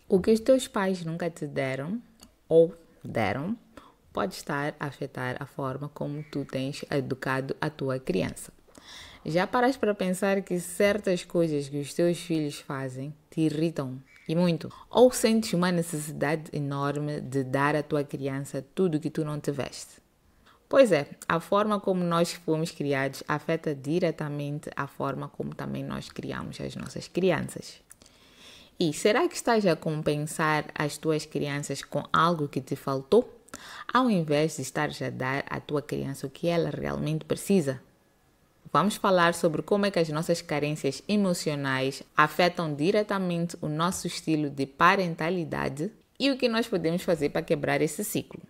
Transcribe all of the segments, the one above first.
O que os teus pais nunca te deram ou deram pode estar a afetar a forma como tu tens educado a tua criança. Já paras para pensar que certas coisas que os teus filhos fazem te irritam e muito? Ou sentes uma necessidade enorme de dar à tua criança tudo que tu não tiveste? Pois é, a forma como nós fomos criados afeta diretamente a forma como também nós criamos as nossas crianças. E será que estás a compensar as tuas crianças com algo que te faltou, ao invés de estares a dar à tua criança o que ela realmente precisa? Vamos falar sobre como é que as nossas carências emocionais afetam diretamente o nosso estilo de parentalidade e o que nós podemos fazer para quebrar esse ciclo.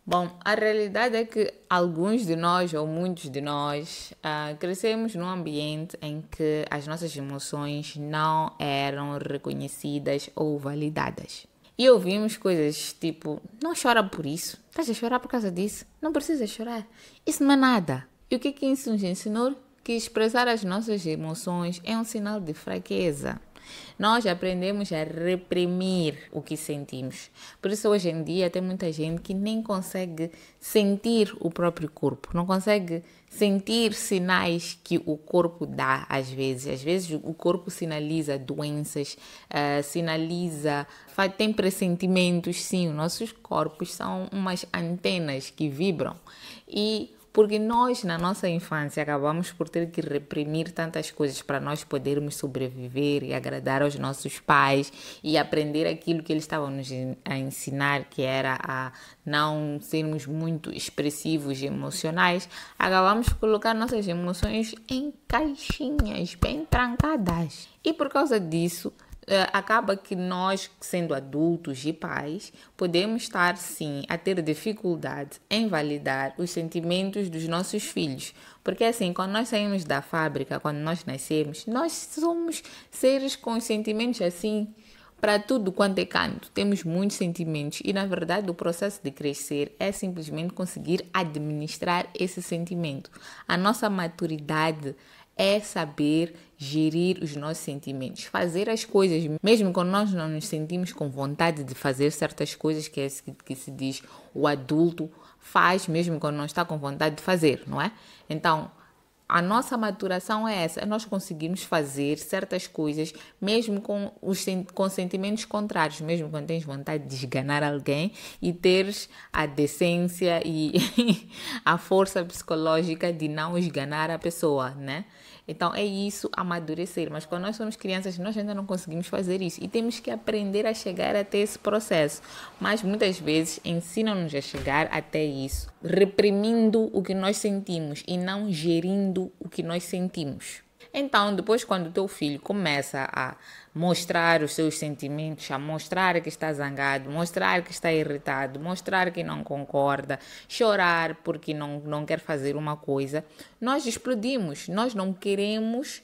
Bom, a realidade é que alguns de nós, ou muitos de nós, crescemos num ambiente em que as nossas emoções não eram reconhecidas ou validadas. E ouvimos coisas tipo, não chora por isso, estás a chorar por causa disso, não precisa chorar, isso não é nada. E o que isso nos ensinou? Que expressar as nossas emoções é um sinal de fraqueza. Nós aprendemos a reprimir o que sentimos. Por isso, hoje em dia, tem muita gente que nem consegue sentir o próprio corpo, não consegue sentir sinais que o corpo dá às vezes. Às vezes, o corpo sinaliza doenças, tem pressentimentos. Sim, os nossos corpos são umas antenas que vibram. Porque nós, na nossa infância, acabamos por ter que reprimir tantas coisas para nós podermos sobreviver e agradar aos nossos pais e aprender aquilo que eles estavam nos a ensinar, que era a não sermos muito expressivos e emocionais. Acabamos por colocar nossas emoções em caixinhas bem trancadas. E por causa disso, acaba que nós, sendo adultos e pais, podemos estar sim a ter dificuldade em validar os sentimentos dos nossos filhos. Porque assim, quando nós saímos da fábrica, quando nós nascemos, nós somos seres com sentimentos assim, para tudo quanto é canto. Temos muitos sentimentos e, na verdade, o processo de crescer é simplesmente conseguir administrar esse sentimento. A nossa maturidade é saber gerir os nossos sentimentos, fazer as coisas, mesmo quando nós não nos sentimos com vontade de fazer certas coisas, que é isso que se diz, o adulto faz mesmo quando não está com vontade de fazer, não é? Então, a nossa maturação é essa, é nós conseguirmos fazer certas coisas mesmo com sentimentos contrários, mesmo quando tens vontade de esganar alguém e teres a decência e a força psicológica de não esganar a pessoa, né? Então é isso, amadurecer. Mas quando nós somos crianças, nós ainda não conseguimos fazer isso e temos que aprender a chegar até esse processo. Mas muitas vezes ensinam-nos a chegar até isso, reprimindo o que nós sentimos e não gerindo o que nós sentimos. Então, depois, quando o teu filho começa a mostrar os seus sentimentos, a mostrar que está zangado, mostrar que está irritado, mostrar que não concorda, chorar porque não quer fazer uma coisa, nós explodimos, nós não queremos,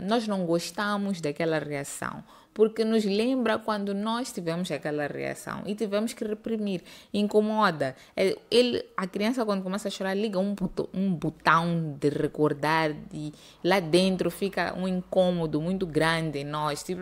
nós não gostamos daquela reação. Porque nos lembra quando nós tivemos aquela reação e tivemos que reprimir, incomoda. A criança, quando começa a chorar, liga um botão de recordar e lá dentro fica um incômodo muito grande em nós. Tipo,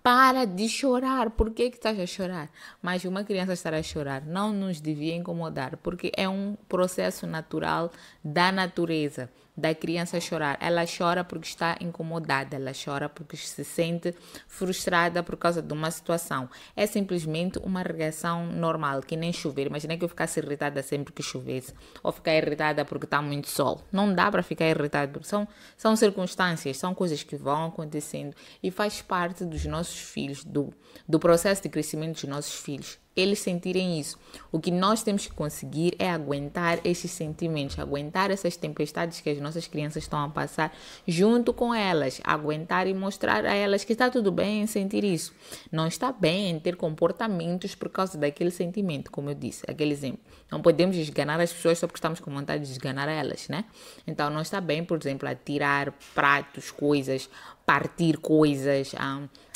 para de chorar, por que estás a chorar? Mas uma criança estar a chorar não nos devia incomodar, porque é um processo natural da natureza, da criança chorar. Ela chora porque está incomodada, ela chora porque se sente frustrada por causa de uma situação. É simplesmente uma reação normal, que nem chover. Imagina que eu ficasse irritada sempre que chovesse, ou ficar irritada porque está muito sol. Não dá para ficar irritada, porque são circunstâncias, são coisas que vão acontecendo e faz parte dos nossos filhos, do processo de crescimento dos nossos filhos. Eles sentirem isso. O que nós temos que conseguir é aguentar esses sentimentos, aguentar essas tempestades que as nossas crianças estão a passar junto com elas, aguentar e mostrar a elas que está tudo bem em sentir isso. Não está bem em ter comportamentos por causa daquele sentimento, como eu disse, aquele exemplo. Não podemos esganar as pessoas só porque estamos com vontade de esganar elas, né? Então não está bem, por exemplo, atirar pratos, coisas, partir coisas,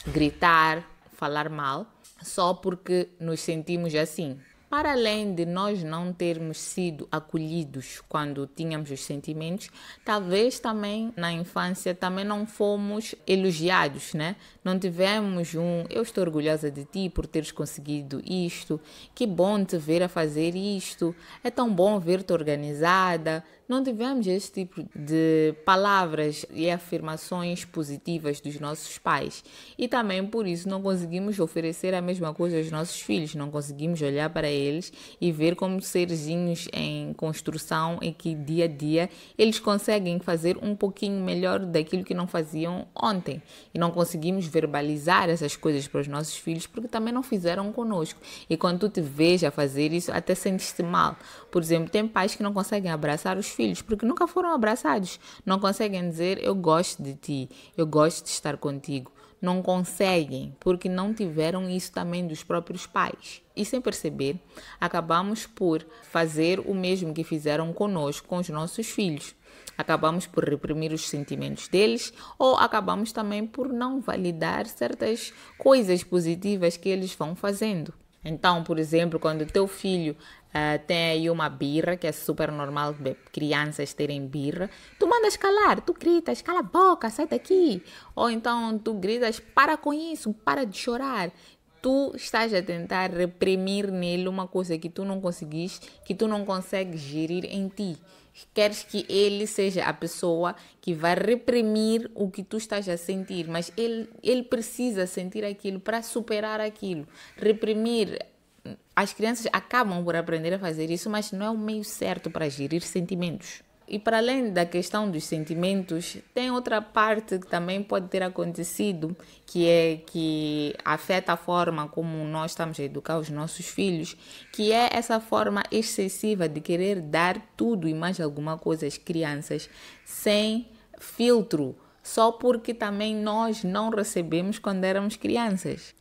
gritar, falar mal, só porque nos sentimos assim. Para além de nós não termos sido acolhidos quando tínhamos os sentimentos, talvez também na infância também não fomos elogiados, né? Não tivemos eu estou orgulhosa de ti por teres conseguido isto, que bom te ver a fazer isto, é tão bom ver-te organizada. Não tivemos esse tipo de palavras e afirmações positivas dos nossos pais. E também por isso não conseguimos oferecer a mesma coisa aos nossos filhos. Não conseguimos olhar para eles e ver como serzinhos em construção e que dia a dia eles conseguem fazer um pouquinho melhor daquilo que não faziam ontem. E não conseguimos verbalizar essas coisas para os nossos filhos porque também não fizeram conosco. E quando tu te vês a fazer isso, até sentes-te mal. Por exemplo, tem pais que não conseguem abraçar os filhos porque nunca foram abraçados. Não conseguem dizer eu gosto de ti, eu gosto de estar contigo. Não conseguem porque não tiveram isso também dos próprios pais. E sem perceber, acabamos por fazer o mesmo que fizeram conosco, com os nossos filhos. Acabamos por reprimir os sentimentos deles ou acabamos também por não validar certas coisas positivas que eles vão fazendo. Então, por exemplo, quando o teu filho tem aí uma birra, que é super normal crianças terem birra, tu mandas calar, tu gritas, cala a boca, sai daqui. Ou então tu gritas, para com isso, para de chorar. Tu estás a tentar reprimir nele uma coisa que tu não conseguiste, que tu não consegues gerir em ti. Queres que ele seja a pessoa que vai reprimir o que tu estás a sentir, mas ele precisa sentir aquilo para superar aquilo. Reprimir, as crianças acabam por aprender a fazer isso, mas não é o meio certo para gerir sentimentos. E para além da questão dos sentimentos, tem outra parte que também pode ter acontecido, que é que afeta a forma como nós estamos a educar os nossos filhos, que é essa forma excessiva de querer dar tudo e mais alguma coisa às crianças sem filtro, só porque também nós não recebemos quando éramos crianças.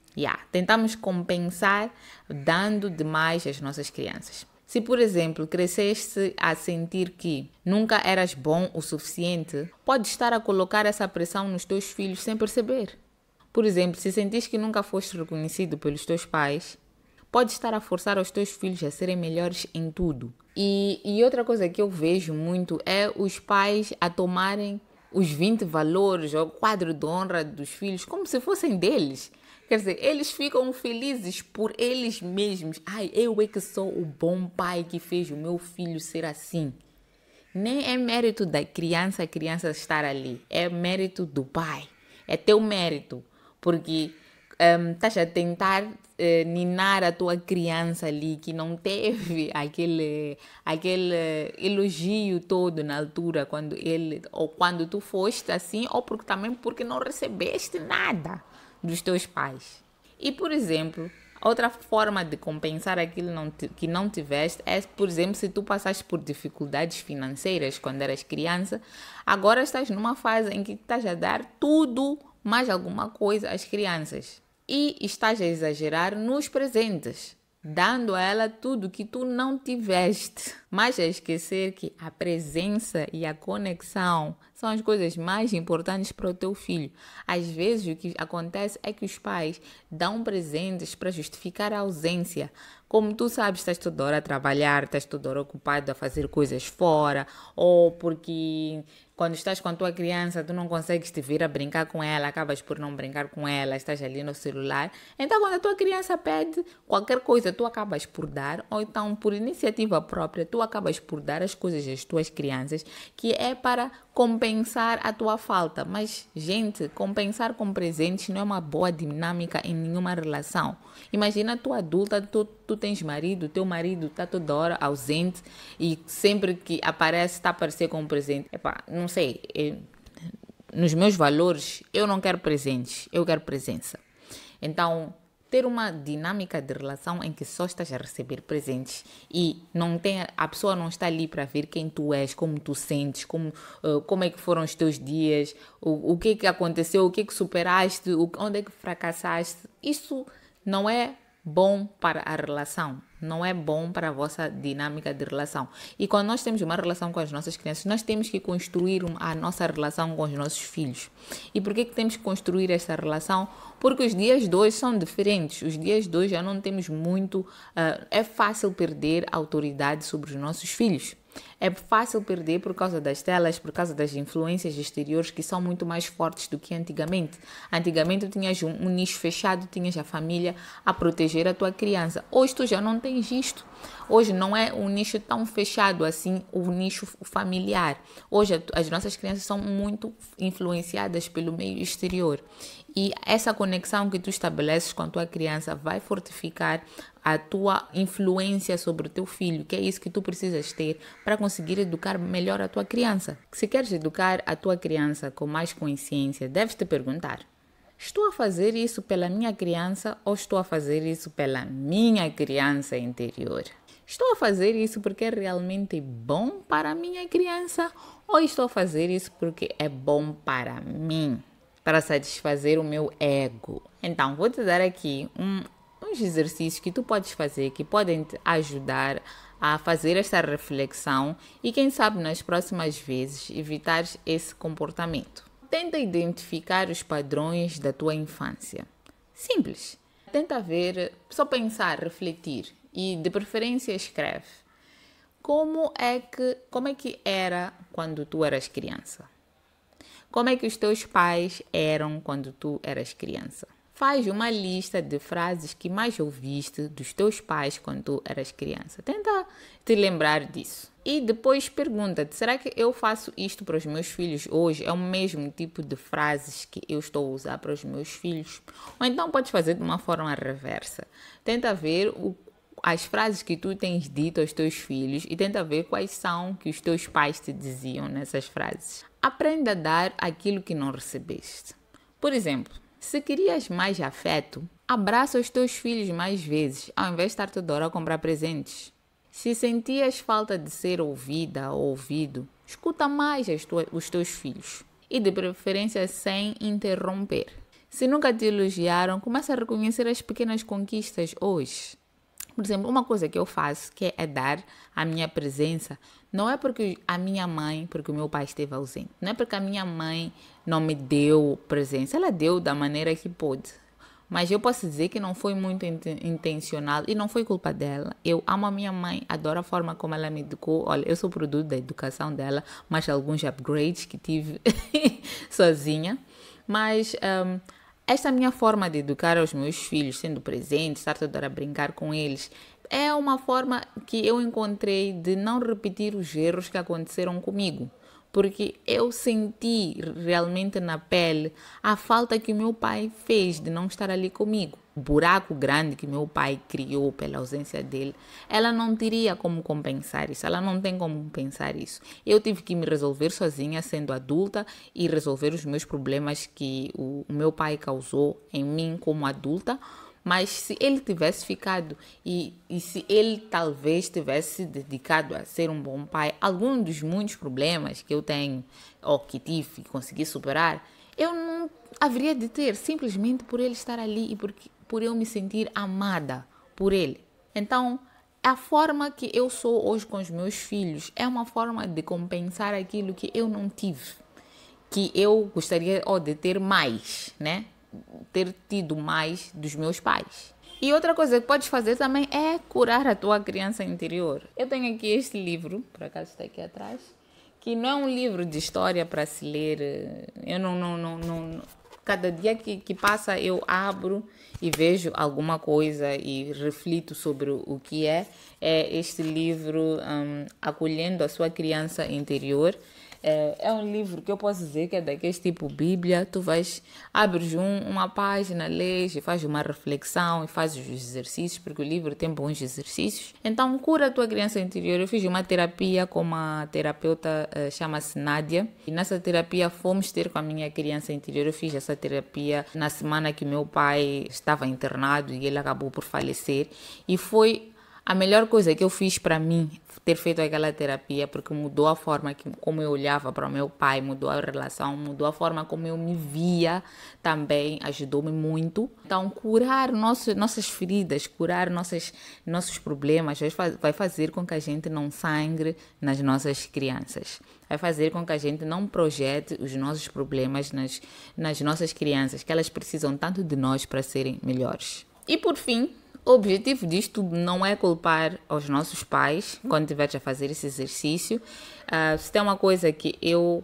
Tentamos compensar dando demais às nossas crianças. Se, por exemplo, cresceste a sentir que nunca eras bom o suficiente, pode estar a colocar essa pressão nos teus filhos sem perceber. Por exemplo, se sentiste que nunca foste reconhecido pelos teus pais, pode estar a forçar os teus filhos a serem melhores em tudo. E outra coisa que eu vejo muito é os pais a tomarem os 20 valores ou o quadro de honra dos filhos como se fossem deles. Quer dizer, eles ficam felizes por eles mesmos. Eu é que sou o bom pai que fez o meu filho ser assim. Nem é mérito da criança a criança estar ali. É mérito do pai. É teu mérito. Porque estás a tentar ninar a tua criança ali que não teve aquele elogio todo na altura ou quando tu foste assim, ou também porque não recebeste nada dos teus pais. E, por exemplo, outra forma de compensar aquilo que não tiveste é, por exemplo, se tu passaste por dificuldades financeiras quando eras criança, agora estás numa fase em que estás a dar tudo, mais alguma coisa às crianças. E estás a exagerar nos presentes, dando a ela tudo que tu não tiveste. Mas a esquecer que a presença e a conexão são as coisas mais importantes para o teu filho. Às vezes o que acontece é que os pais dão presentes para justificar a ausência. Como tu sabes, estás toda hora a trabalhar, estás toda hora ocupado a fazer coisas fora, ou porque quando estás com a tua criança, tu não consegues te vir a brincar com ela, acabas por não brincar com ela, estás ali no celular. Então, quando a tua criança pede qualquer coisa, tu acabas por dar, ou então, por iniciativa própria, tu acabas por dar as coisas às tuas crianças, que é para compensar a tua falta. Mas, gente, compensar com presentes não é uma boa dinâmica em nenhuma relação. Imagina tu adulta, tu tens marido, teu marido está toda hora ausente e sempre que aparece está a aparecer com um presente. Não sei, nos meus valores eu não quero presentes, eu quero presença. Então, ter uma dinâmica de relação em que só estás a receber presentes e a pessoa não está ali para ver quem tu és, como tu sentes, como é que foram os teus dias, o que aconteceu, o que superaste, onde é que fracassaste. Isso não é bom para a relação, não é bom para a vossa dinâmica de relação. E quando nós temos uma relação com as nossas crianças, nós temos que construir a nossa relação com os nossos filhos. E por que temos que construir essa relação? Porque os dias de hoje são diferentes. Os dias de hoje já não temos muito... é fácil perder a autoridade sobre os nossos filhos. É fácil perder por causa das telas, por causa das influências exteriores que são muito mais fortes do que antigamente. Antigamente tu tinhas um nicho fechado, tinhas a família a proteger a tua criança. Hoje tu já não tens isto. Hoje não é um nicho tão fechado assim, o nicho familiar. Hoje as nossas crianças são muito influenciadas pelo meio exterior. E essa conexão que tu estabeleces com a tua criança vai fortificar a tua influência sobre o teu filho, que é isso que tu precisas ter para conseguir educar melhor a tua criança. Se queres educar a tua criança com mais consciência, deves te perguntar: estou a fazer isso pela minha criança ou estou a fazer isso pela minha criança interior? Estou a fazer isso porque é realmente bom para a minha criança ou estou a fazer isso porque é bom para mim, para satisfazer o meu ego? Então, vou te dar aqui uns exercícios que tu podes fazer, que podem te ajudar a fazer esta reflexão e, quem sabe, nas próximas vezes, evitar esse comportamento. Tenta identificar os padrões da tua infância. Simples. Tenta ver, só pensar, refletir e, de preferência, escreve. Como é que era quando tu eras criança? Como é que os teus pais eram quando tu eras criança? Faz uma lista de frases que mais ouviste dos teus pais quando tu eras criança. Tenta te lembrar disso. E depois pergunta-te: será que eu faço isto para os meus filhos hoje? É o mesmo tipo de frases que eu estou a usar para os meus filhos? Ou então podes fazer de uma forma reversa. Tenta ver as frases que tu tens dito aos teus filhos e tenta ver quais são que os teus pais te diziam nessas frases. Aprenda a dar aquilo que não recebeste. Por exemplo, se querias mais afeto, abraça os teus filhos mais vezes, ao invés de estar toda hora a comprar presentes. Se sentias falta de ser ouvida ou ouvido, escuta mais os teus filhos. E de preferência sem interromper. Se nunca te elogiaram, começa a reconhecer as pequenas conquistas hoje. Por exemplo, uma coisa que eu faço, que é dar a minha presença, não é porque a minha mãe, porque o meu pai esteve ausente, não é porque a minha mãe não me deu presença, ela deu da maneira que pôde. Mas eu posso dizer que não foi muito intencional e não foi culpa dela. Eu amo a minha mãe, adoro a forma como ela me educou. Olha, eu sou produto da educação dela, mas alguns upgrades que tive sozinha. Mas esta minha forma de educar os meus filhos, sendo presente, estar toda hora a brincar com eles, é uma forma que eu encontrei de não repetir os erros que aconteceram comigo. Porque eu senti realmente na pele a falta que o meu pai fez de não estar ali comigo. O buraco grande que meu pai criou pela ausência dele, ela não teria como compensar isso, ela não tem como compensar isso. Eu tive que me resolver sozinha, sendo adulta, e resolver os meus problemas que o meu pai causou em mim como adulta. Mas se ele tivesse ficado e se ele talvez tivesse se dedicado a ser um bom pai, algum dos muitos problemas que eu tenho ou que tive e consegui superar, eu não haveria de ter, simplesmente por ele estar ali e por eu me sentir amada por ele. Então, a forma que eu sou hoje com os meus filhos é uma forma de compensar aquilo que eu não tive, que eu gostaria de ter mais, né? Ter tido mais dos meus pais. E outra coisa que podes fazer também é curar a tua criança interior. Eu tenho aqui este livro, por acaso está aqui atrás, que não é um livro de história para se ler. Eu não cada dia que passa eu abro e vejo alguma coisa e reflito sobre o que é este livro, Acolhendo a Sua Criança Interior. É um livro que eu posso dizer que é daquele tipo Bíblia. Tu abres uma página, lês e faz uma reflexão e fazes os exercícios, porque o livro tem bons exercícios. Então, cura a tua criança interior. Eu fiz uma terapia com uma terapeuta, chama-se Nádia. E nessa terapia fomos ter com a minha criança interior. Eu fiz essa terapia na semana que meu pai estava internado e ele acabou por falecer. E foi A melhor coisa que eu fiz para mim ter feito aquela terapia, porque mudou a forma como eu olhava para o meu pai, mudou a relação, mudou a forma como eu me via também, ajudou-me muito. Então, curar nossas feridas, curar nossos problemas, vai fazer com que a gente não sangre nas nossas crianças. Vai fazer com que a gente não projete os nossos problemas nas nossas crianças, que elas precisam tanto de nós para serem melhores. E por fim, o objetivo disto não é culpar os nossos pais quando estiveres a fazer esse exercício. Se tem uma coisa que eu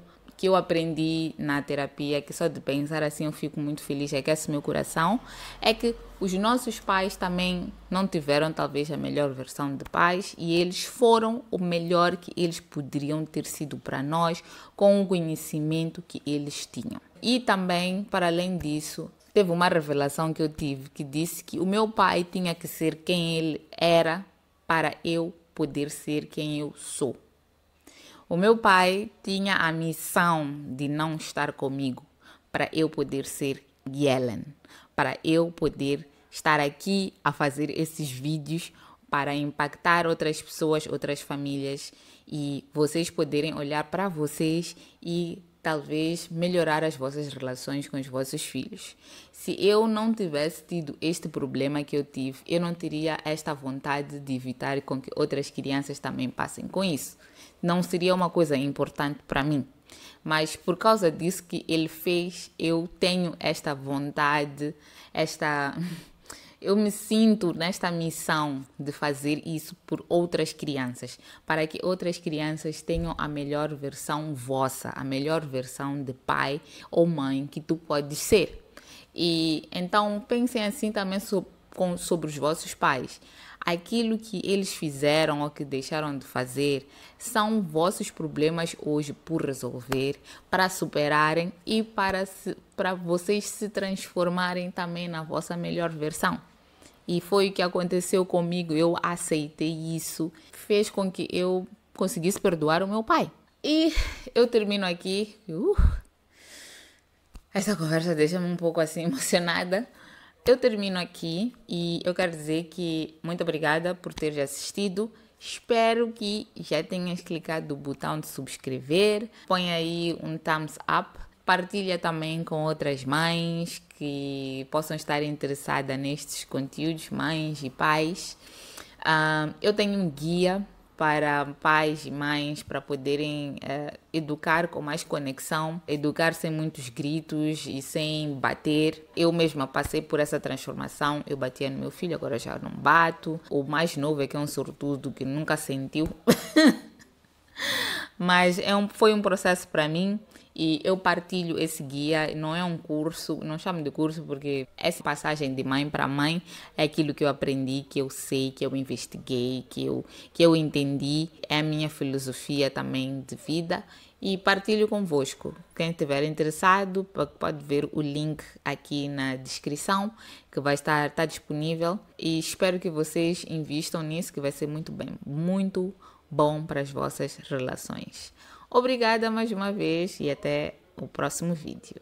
aprendi na terapia, que só de pensar assim eu fico muito feliz, aquece meu coração, é que os nossos pais também não tiveram talvez a melhor versão de pais e eles foram o melhor que eles poderiam ter sido para nós com o conhecimento que eles tinham. E também, para além disso, teve uma revelação que eu tive que disse que o meu pai tinha que ser quem ele era para eu poder ser quem eu sou. O meu pai tinha a missão de não estar comigo para eu poder ser Yellen, para eu poder estar aqui a fazer esses vídeos para impactar outras pessoas, outras famílias e vocês poderem olhar para vocês e talvez melhorar as vossas relações com os vossos filhos. Se eu não tivesse tido este problema que eu tive, eu não teria esta vontade de evitar com que outras crianças também passem com isso. Não seria uma coisa importante para mim. Mas por causa disso que ele fez, eu tenho esta vontade, eu me sinto nesta missão de fazer isso por outras crianças, para que outras crianças tenham a melhor versão vossa, a melhor versão de pai ou mãe que tu podes ser. E então pensem assim também sobre os vossos pais. Aquilo que eles fizeram ou que deixaram de fazer são vossos problemas hoje por resolver, para superarem e para vocês se transformarem também na vossa melhor versão. E foi o que aconteceu comigo, eu aceitei isso, fez com que eu conseguisse perdoar o meu pai. E eu termino aqui. Essa conversa deixa-me um pouco assim emocionada. Eu termino aqui e eu quero dizer que muito obrigada por teres assistido. Espero que já tenhas clicado no botão de subscrever. Põe aí um thumbs up. Partilha também com outras mães que possam estar interessadas nestes conteúdos, mães e pais. Eu tenho um guia para pais e mães para poderem educar com mais conexão, educar sem muitos gritos e sem bater. Eu mesma passei por essa transformação, eu batia no meu filho, agora já não bato. O mais novo é que é um sortudo que nunca sentiu. Mas foi um processo para mim e eu partilho esse guia, não é um curso, não chamo de curso porque essa passagem de mãe para mãe é aquilo que eu aprendi, que eu sei, que eu investiguei, que eu entendi, é a minha filosofia também de vida e partilho convosco. Quem estiver interessado pode ver o link aqui na descrição que vai estar disponível e espero que vocês invistam nisso que vai ser muito bom para as vossas relações. Obrigada mais uma vez e até o próximo vídeo.